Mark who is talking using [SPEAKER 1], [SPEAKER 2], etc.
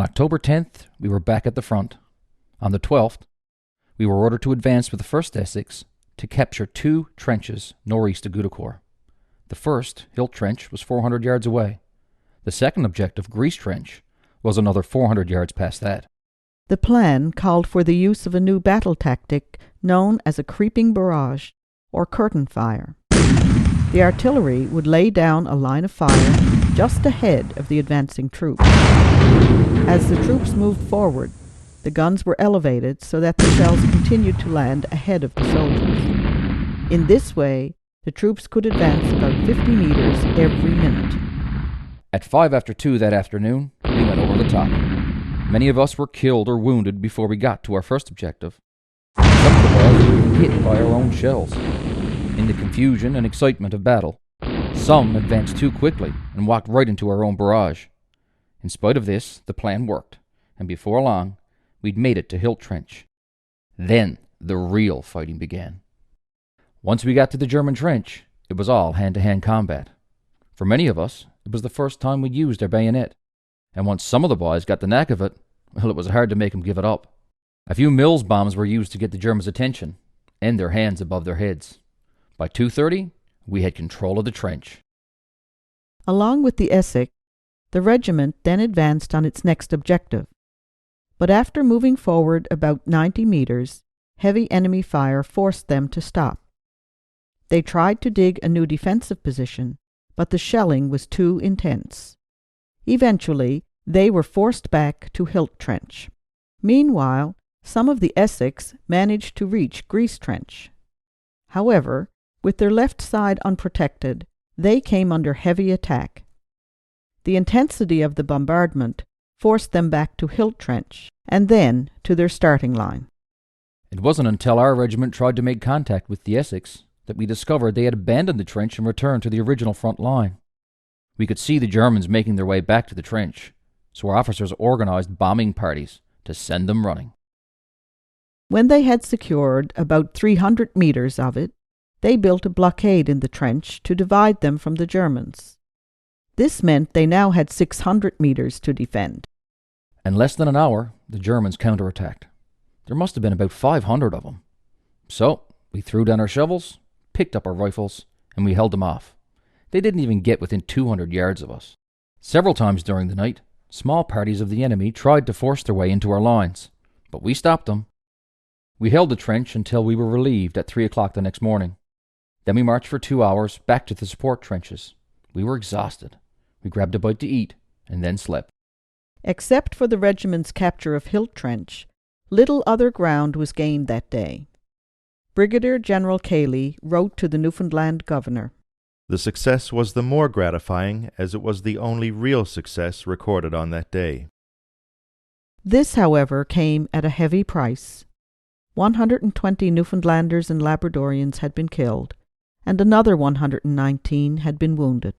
[SPEAKER 1] October 10th, we were back at the front. On the 12th, we were ordered to advance with the 1st Essex to capture 2 trenches northeast of Gueudecourt. The first, Hilt Trench, was 400 yards away. The second objective, Grease Trench, was another 400 yards past that.
[SPEAKER 2] The plan called for the use of a new battle tactic known as a creeping barrage, or curtain fire. The artillery would lay down a line of fire just ahead of the advancing troops. As the troops moved forward, the guns were elevated so that the shells continued to land ahead of the soldiers. In this way, the troops could advance about 50 meters every minute.
[SPEAKER 1] At 5 after 2 that afternoon, we went over the top. Many of us were killed or wounded before we got to our first objective. Some of the boys were even hit by our own shells. In the confusion and excitement of battle, some advanced too quickly and walked right into our own barrage. In spite of this, the plan worked, and before long, we'd made it to Hilt Trench. Then the real fighting began. Once we got to the German trench, it was all hand-to-hand combat. For many of us, it was the first time we'd used our bayonet, and once some of the boys got the knack of it, well, it was hard to make them give it up. A few Mills bombs were used to get the Germans' attention, and their hands above their heads. By 2:30, we had control of the trench.
[SPEAKER 2] Along with the Essex, the regiment then advanced on its next objective. But after moving forward about 90 meters, heavy enemy fire forced them to stop. They tried to dig a new defensive position, but the shelling was too intense. Eventually, they were forced back to Hilt Trench. Meanwhile, some of the Essex managed to reach Grease Trench. However, with their left side unprotected, they came under heavy attack. The intensity of the bombardment forced them back to Hilt Trench, and then to their starting line.
[SPEAKER 1] It wasn't until our regiment tried to make contact with the Essex that we discovered they had abandoned the trench and returned to the original front line. We could see the Germans making their way back to the trench, so our officers organized bombing parties to send them running.
[SPEAKER 2] When they had secured about 300 meters of it, they built a blockade in the trench to divide them from the Germans. This meant they now had 600 meters to defend.
[SPEAKER 1] In less than an hour, the Germans counterattacked. There must have been about 500 of them. So, we threw down our shovels, picked up our rifles, and we held them off. They didn't even get within 200 yards of us. Several times during the night, small parties of the enemy tried to force their way into our lines, but we stopped them. We held the trench until we were relieved at 3 o'clock the next morning. Then we marched for 2 hours back to the support trenches. We were exhausted. We grabbed a bite to eat and then slept.
[SPEAKER 2] Except for the regiment's capture of Hilt Trench, little other ground was gained that day. Brigadier General Cayley wrote to the Newfoundland governor.
[SPEAKER 3] The success was the more gratifying as it was the only real success recorded on that day.
[SPEAKER 2] This, however, came at a heavy price. 120 Newfoundlanders and Labradorians had been killed, and another 119 had been wounded.